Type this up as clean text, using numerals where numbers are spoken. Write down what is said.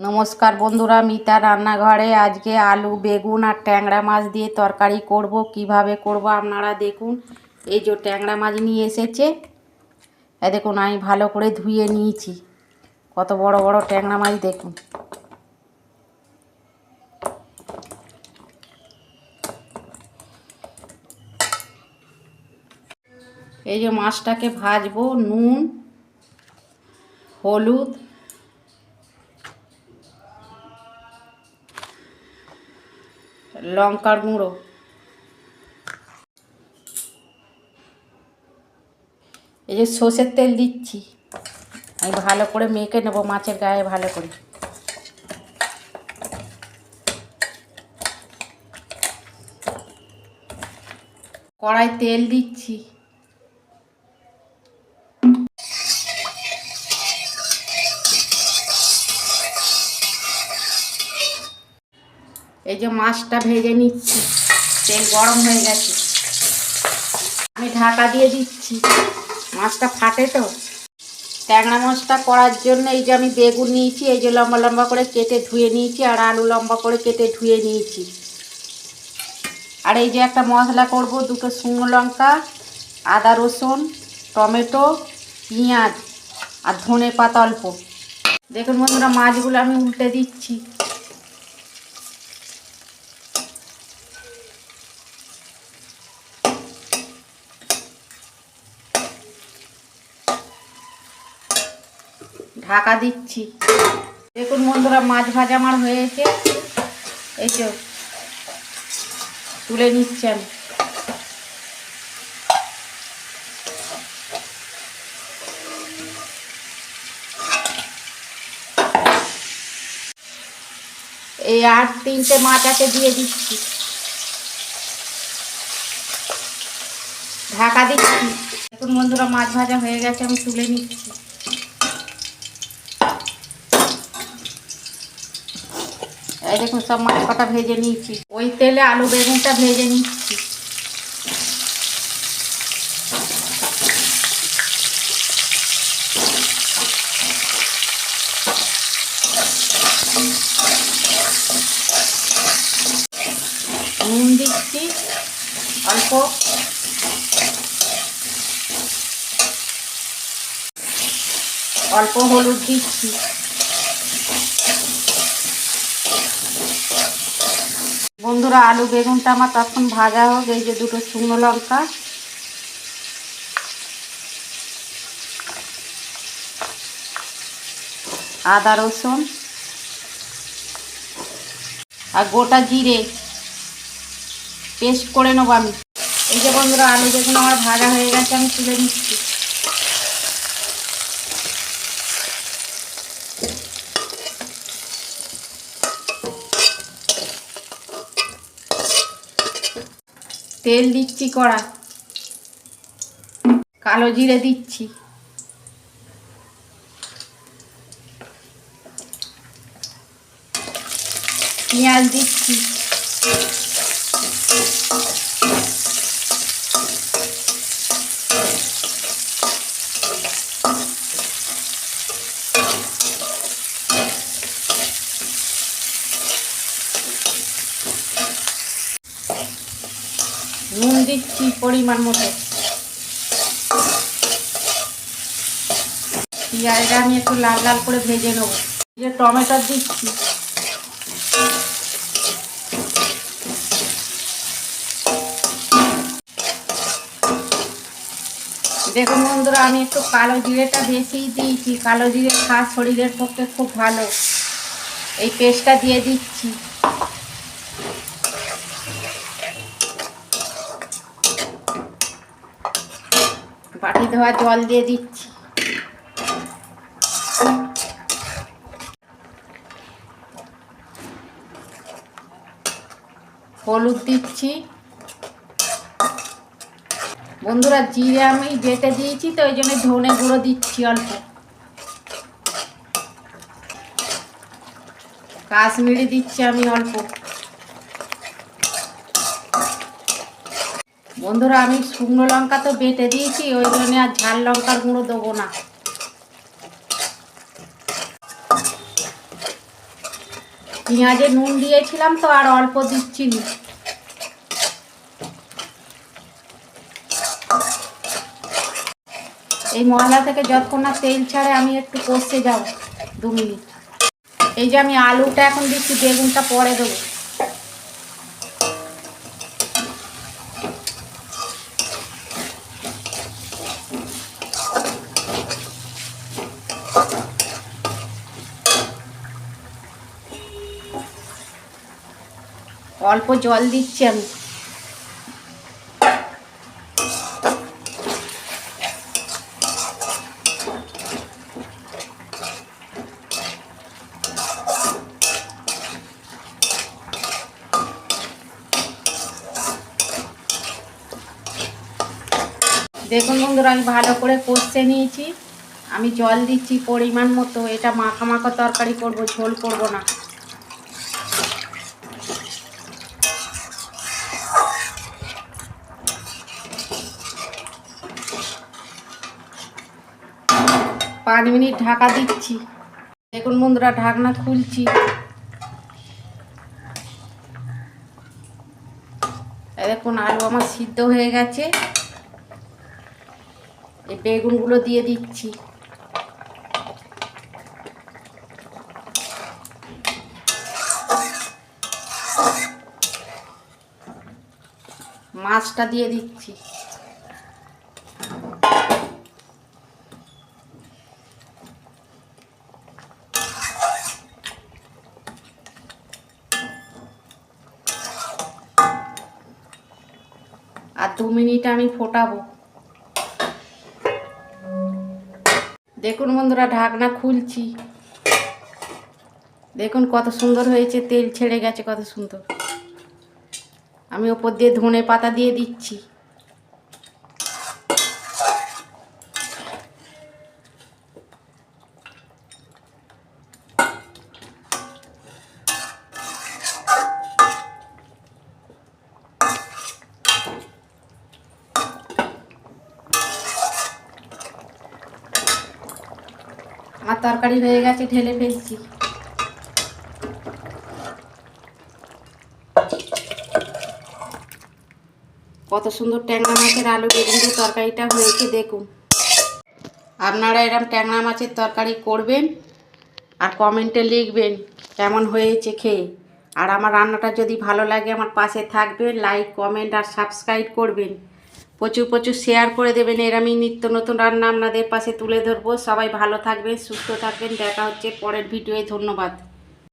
নমস্কার বন্ধুরা, মিতা রান্নাঘরে আজকে আলু বেগুন আর ট্যাংরা মাছ দিয়ে তরকারি করব। কিভাবে করব আপনারা দেখুন। এই যে ট্যাংরা মাছ নিয়ে এসেছে, দেখুন আমি ভালো করে ধুয়ে নিয়েছি। কত বড় বড় ট্যাংরা মাছ দেখুন। এই যে মাছটাকে ভাজবো, নুন হলুদ লঙ্কার গুঁড়ো, এই যে সর্ষের তেল দিচ্ছি। আমি ভালো করে মেখে নেব মাছের গায়ে ভালো করে। কড়াই তেল দিচ্ছি। এই যে মাছটা ভেজে নিচ্ছি, তেল গরম হয়ে গেছে, আমি ঢাকা দিয়ে দিচ্ছি। মাছটা ফাটে তো। ট্যাংরা মাছটা করার জন্য এই যে আমি বেগুন নিয়েছি, এই যে লম্বা লম্বা করে কেটে ধুয়ে নিয়েছি, আর আলু লম্বা করে কেটে ধুয়ে নিয়েছি। আর এই যে একটা মশলা করব, দুটো শুকনো লঙ্কা, আদা রসুন টমেটো পেঁয়াজ আর ধনে পাতা অল্প। দেখুন বন্ধুরা, মাছগুলো আমি উল্টে দিচ্ছি। ঢাকা দিচ্ছি। দেখুন বন্ধুরা, মাছ ভাজা আমার হয়েছে। এই তো তুলে নিচ্ছি আমি। এই আর তিনটে মাছ আছে, দিয়ে দিচ্ছি। ঢাকা দিচ্ছি। দেখুন বন্ধুরা, মাছ ভাজা হয়ে গেছে, আমি তুলে নিচ্ছি। এই দেখুন, সব মাছ কটা ভেজে নিয়েছি। ওই তেলে আলু বেগুনটা ভেজে নিচ্ছি। নুন দিচ্ছি অল্প, অল্প হলুদ দিচ্ছি। বন্ধুরা, আলু বেগুনটা আমার তখন ভাজা হোক। এই যে দুটো শুকনো লঙ্কা, আদা রসুন আর গোটা জিরে পেস্ট করে নেবো আমি। এই যে বন্ধুরা, আলু বেগুন আমার ভাজা হয়ে গেছে, আমি তুলে নিচ্ছি। তেল দিচ্ছি কড়া, কালো জিরে দিচ্ছি, পেঁয়াজ দিচ্ছি, নুন দিচ্ছি পরিমাণ মতো। পেঁয়াজটা আমি একটু লাল লাল করে ভেজে নেবো। যে টমেটো দিচ্ছি, দেখুন বন্ধুরা, আমি একটু কালো জিরেটা বেশিই দিয়েছি। কালো জিরে খাওয়া শরীরের পক্ষে খুব ভালো। এই পেস্টটা দিয়ে দিচ্ছি। বাটি ধোয়া জল দিয়ে দিচ্ছি। হলুদ দিচ্ছি। বন্ধুরা, জিরে আমি বেটে দিয়েছি তো, ওই জন্য ধনে গুঁড়ো দিচ্ছি অল্প। কাশ্মীরি দিচ্ছি আমি অল্প। বন্ধুরা, আমি শুকনো লঙ্কা তো বেটে দিয়েছি, ওই জন্য আর ঝাল লঙ্কার গুঁড়ো দেবো না। পেঁয়াজে নুন দিয়েছিলাম তো, আর অল্প দিচ্ছি না। এই মশলা থেকে যতক্ষণ না তেল ছাড়ে আমি একটু কষতে যাব 2 মিনিট। এই যে আমি আলুটা এখন দিচ্ছি, বেগুনটা পরে দেবো। অল্প জল দিচ্ছি আমি। দেখুন বন্ধুরা, আমি ভালো করে কষে নিয়েছি। আমি জল দিচ্ছি পরিমাণ মতো। এটা মাখা মাখা তরকারি করব, ঝোল করব না। পাঁচ মিনিট ঢাকা দিচ্ছি। দেখুন বন্ধুরা, ঢাকনা খুলছি। দেখুন আলু আমার সিদ্ধ হয়ে গেছে। এই বেগুনগুলো দিয়ে দিচ্ছি। মাছটা দিয়ে দিচ্ছি। আর 2 মিনিট আমি ফোটাবো। দেখুন বন্ধুরা, ঢাকনা খুলছি। দেখুন কত সুন্দর হয়েছে, তেল ছেড়ে গেছে কত সুন্দর। আমি ওপর দিয়ে ধনে পাতা দিয়ে দিচ্ছি। আমার তরকারি হয়ে গেছে, ঢেলে ফেলছি। কত সুন্দর ট্যাংরা মাছের আলু বেগুন দিয়ে তরকারিটা হয়েছে দেখুন। আপনারা এরকম ট্যাংরা মাছের তরকারি করবেন আর কমেন্টে লিখবেন কেমন হয়েছে খেয়ে। আর আমার রান্নাটা যদি ভালো লাগে আমার পাশে থাকবেন, লাইক কমেন্ট আর সাবস্ক্রাইব করবেন। প্রচুর প্রচুর শেয়ার করে দেবেন। আমি নিত্য নতুন রান্না আপনাদের পাশে তুলে ধরবো। সবাই ভালো থাকবেন, সুস্থ থাকবেন। দেখা হচ্ছে পরের ভিডিওয়। ধন্যবাদ।